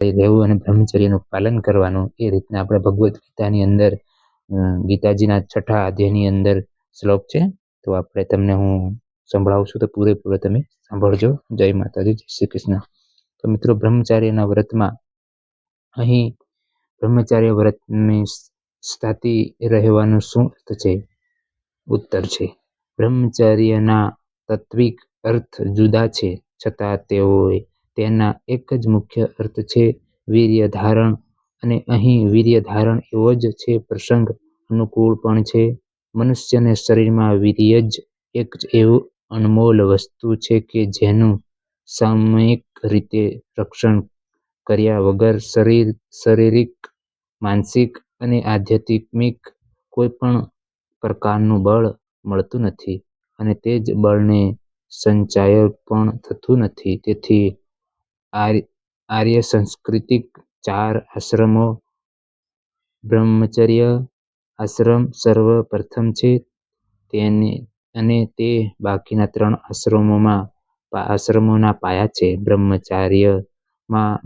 રહેવું અને બ્રહ્મચર્યનું પાલન કરવાનું. એ રીતના આપણે ભગવદ્ ગીતાની અંદર ગીતાજીના 6ઠા અધ્યાયની અંદર શ્લોક છે. તો આપણે તમને હું સંભળાવું છું, તો પૂરેપૂરો તમે સાંભળજો. જય માતાજી, જય શ્રી કૃષ્ણ. તો મિત્રો, બ્રહ્મચાર્યના વ્રતમાં અહીં બ્રહ્મચાર્ય વ્રતની સ્થાતી રહેવાનું શું અર્થ છે? ઉત્તર છે, બ્રહ્મચર્યના તાત્વિક અર્થ જુદા છે, છતાં તેના એક જ મુખ્ય અર્થ છે, વીર્ય ધારણ. અને અહીં વીર્ય ધારણ એવો જ છે પ્રસંગ અનુકૂળ પણ છે. મનુષ્યને શરીરમાં વીર્ય જ એક એવું અનમોલ વસ્તુ છે કે જેનું સામયિક રીતે રક્ષણ કર્યા વગર શારીરિક, માનસિક અને આધ્યાત્મિક કોઈ પણ પ્રકારનું બળ મળતું નથી, અને તે જ બળને સંચાર પણ થતું નથી. તેથી આર્ય સંસ્કૃતિક 4 આશ્રમો બ્રહ્મચર્ય આશ્રમ સર્વપ્રથમ છે, અને તે બાકીના 3 આશ્રમોના પાયા છે.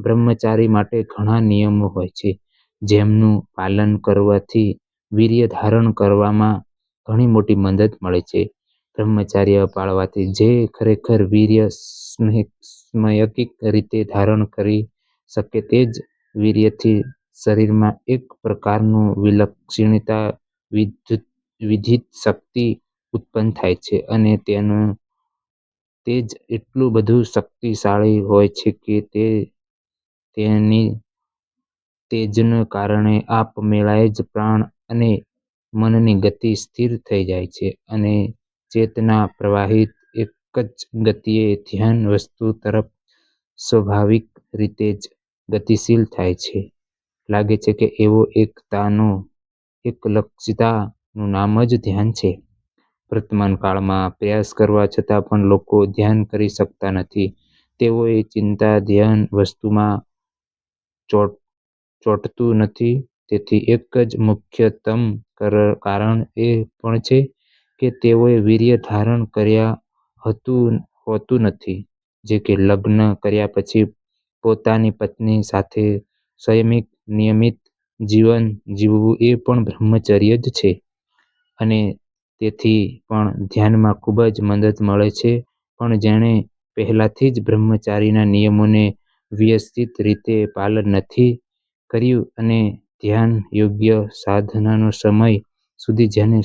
બ્રહ્મચારી માટે ઘણા નિયમો હોય છે, જેમનું પાલન કરવાથી વીર્ય ધારણ કરવામાં ઘણી મોટી મદદ મળે છે. બ્રહ્મચર્ય પાળવાથી જે ખરેખર વીર્ય સામયિક રીતે ધારણ કરી શકે, તે જ વીર્યથી શરીરમાં એક પ્રકારનું વિલક્ષણતા, વિદ્યુત શક્તિ ઉત્પન્ન થાય છે, અને તે જ એટલું બધું શક્તિશાળી હોય છે કે તેની તેજને કારણે આપમેળે જ પ્રાણ અને મનની ગતિ સ્થિર થઈ જાય છે, અને ચેતના પ્રવાહિત એક જ ગતિએ ધ્યાન વસ્તુ તરફ સ્વાભાવિક રીતે જ ગતિશીલ થાય છે. લાગે છે કે એવો એકલક્ષિતાનું નામ જ ધ્યાન છે. વર્તમાન કાળમાં પ્રયાસ કરવા છતાં પણ લોકો ધ્યાન કરી શકતા નથી. તેઓએ ચિંતા ધ્યાન વસ્તુમાં ચોંટતું નથી. તેથી એક જ મુખ્યતમ કારણ એ પણ છે કે તેઓએ વીર્ય ધારણ કર્યા હોતું નથી. જે કે લગ્ન કર્યા પછી પોતાની પત્ની સાથે સંયમિત, નિયમિત જીવન જીવવું એ પણ બ્રહ્મચર્ય જ છે, અને તેથી પણ ધ્યાનમાં ખૂબ જ મદદ મળે છે. પણ જેણે પહેલાથી જ બ્રહ્મચારીના નિયમોને વ્યવસ્થિત રીતે પાલન નથી કર્યું, અને ધ્યાન યોગ્ય સાધનાનો સમય સુધી જેને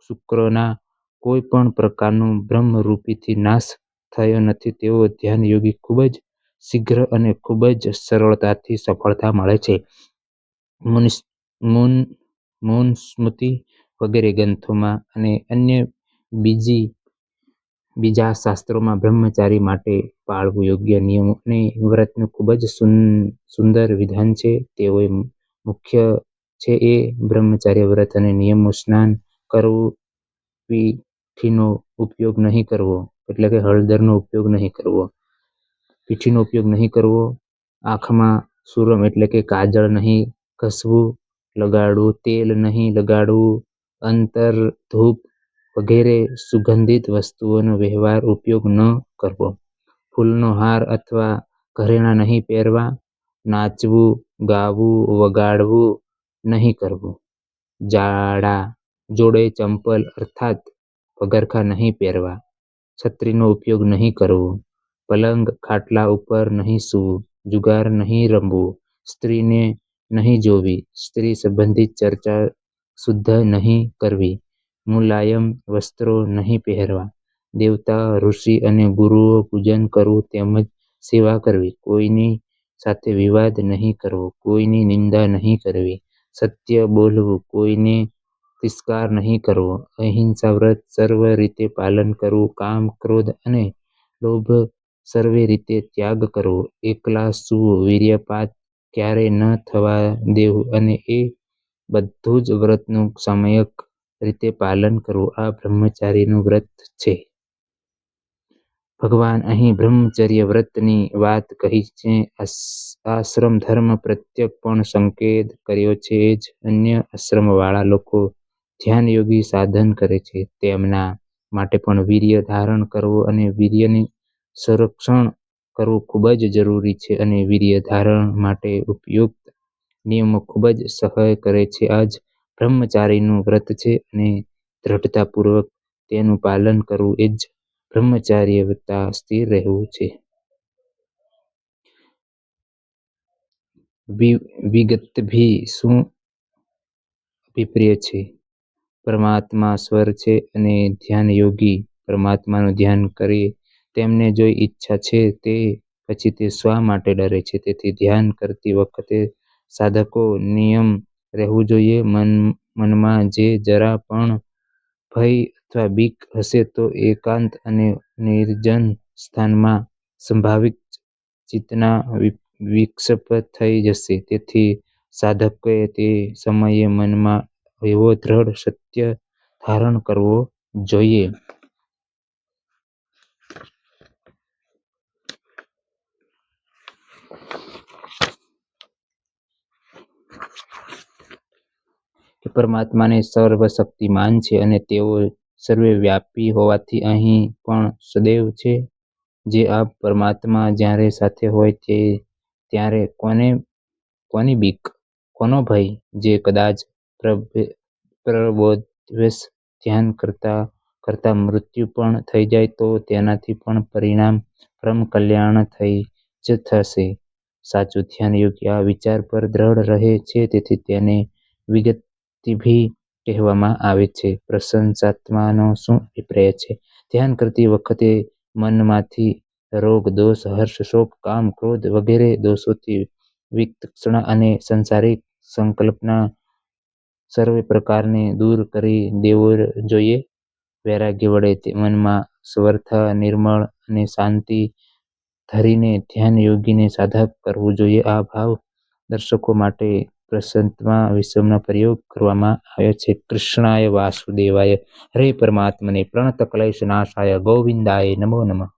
શુક્રના કોઈ પણ પ્રકારનો બ્રહ્મરૂપીથી નાશ થયો નથી, તેઓ ધ્યાન યોગી ખૂબ જ શીઘ્ર અને ખૂબ જ સરળતાથી સફળતા મળે છે. મનુસ્મૃતિ વગેરે ગ્રંથોમાં અને અન્ય બીજા શાસ્ત્રોમાં બ્રહ્મચારી માટે પાળવું યોગ્ય નિયમો અને વ્રતનું ખૂબ જ સુંદર વિધાન છે. તેઓ મુખ્ય છે એ બ્રહ્મચર્ય વ્રત અને નિયમો: સ્નાન કરવું, પીઠીનો ઉપયોગ નહીં કરવો, એટલે કે હળદરનો ઉપયોગ નહીં કરવો, પીઠીનો ઉપયોગ નહીં કરવો, આંખમાં સુરમ એટલે કે કાજળ નહીં ઘસવું, લગાડવું તેલ નહીં લગાડવું, અત્તર, ધૂપ વગેરે સુગંધિત વસ્તુઓનો વ્યવહાર ઉપયોગ ન કરવો, ફૂલનો હાર અથવા ઘરેણાં નહીં પહેરવા, નાચવું, ગાવું, વગાડવું નહીં કરવું, જોડે ચંપલ અર્થાત પગરખાં નહીં પહેરવા, છત્રીનો ઉપયોગ નહીં કરવો, પલંગ ખાટલા ઉપર નહીં સૂવું, જુગાર નહીં રમવું, સ્ત્રીને નહીં જોવી, સ્ત્રી સંબંધિત ચર્ચા શુદ્ધ નહીં કરવી, મુલાયમ વસ્ત્રો નહીં પહેરવા, દેવતા, ઋષિ અને ગુરુઓ પૂજન કરવું તેમજ સેવા કરવી, કોઈની સાથે વિવાદ નહીં કરવો, કોઈની નિંદા નહીં કરવી, સત્ય બોલવું, કોઈને તિરસ્કાર નહીં કરવો, અહિંસા વ્રત સર્વ રીતે પાલન કરવું, કામ, ક્રોધ અને લોભ સર્વે રીતે ત્યાગ કરવો, એકલા સૂવું, વીર્યપાત ક્યારેય ન થવા દેવું, અને એ બધું જ વ્રતનું સામયિક રીતે પાલન કરવું, આ બ્રહ્મચારીનું વ્રત છે. ભગવાન અહીં બ્રહ્મચર્ય વ્રતની વાત કહી છે. આશ્રમ ધર્મ પ્રત્યે પણ સંકેત કર્યો છે. એ જ અન્ય આશ્રમવાળા લોકો ધ્યાન યોગી સાધન કરે છે, તેમના માટે પણ વીર્ય ધારણ કરવું અને વીર્યનું સંરક્ષણ કરવું ખૂબ જ જરૂરી છે અને વીર્ય ધારણ માટે ઉપયુક્ત નિયમો ખૂબ જ સહાય કરે છે. આજ બ્રહ્મચારીનું વ્રત છે અને દ્રઢતાપૂર્વક તેનું પાલન કરવું એ જ બ્રહ્મચાર્યતા સ્થિર રહેવું છે. વિગત ભી શું અભિપ્રાય છે? પરમાત્મા સ્વર છે અને ધ્યાન યોગી પરમાત્માનું ધ્યાન કરે તેમને જોઈ ઈચ્છા છે તે પછી તે શા માટે ડરે છે? તેથી ધ્યાન કરતી વખતે સાધકો નિયમ રહેવું જોઈએ. મનમાં જે જરા પણ ભય અથવા બીક હશે તો એકાંત અને નિર્જન સ્થાનમાં સ્વાભાવિક ચિત્તના વિક્ષેપ થઈ જશે. તેથી સાધકોએ તે સમયે મનમાં એવો દ્રઢ સત્ય ધારણ કરવો જોઈએ કે પરમાત્માને સર્વશક્તિમાન છે અને તેઓ સર્વવ્યાપી હોવાથી અહીં પણ સદૈવ છે. જે આ પરમાત્મા જ્યારે સાથે હોય ત્યારે કોની બીક, કોનો ભય? જે કદાચ પ્રબોધવશ ધ્યાન કરતા કરતા મૃત્યુ પણ થઈ જાય તો તેનાથી પણ પરિણામ પરમ કલ્યાણ જ થશે. સાચું ધ્યાન યોગી આ વિચાર પર દ્રઢ રહે છે તેથી તેને વિગતભી કહેવામાં આવે છે. પ્રશંસાત્માનો શું અભિપ્રાય છે? ધ્યાન કરતી વખતે મનમાંથી રાગ, દ્વેષ, હર્ષ, શોક, કામ, ક્રોધ વગેરે દોષોથી વિતૃષ્ણા અને સાંસારિક સંકલ્પના સર્વે પ્રકારને દૂર કરી દેવો જોઈએ. વૈરાગ્ય વડે મનમાં સર્વથા નિર્મળ અને શાંતિ ધરીને ધ્યાન યોગીને સાધક કરવું જોઈએ. આ ભાવ દર્શકો માટે પ્રશંસાત્મા વિશેષનો પ્રયોગ કરવામાં આવ્યો છે. કૃષ્ણાય વાસુદેવાય હરે પરમાત્મને પ્રણત ક્લેશ નાશાય ગોવિંદાય નમો નમઃ.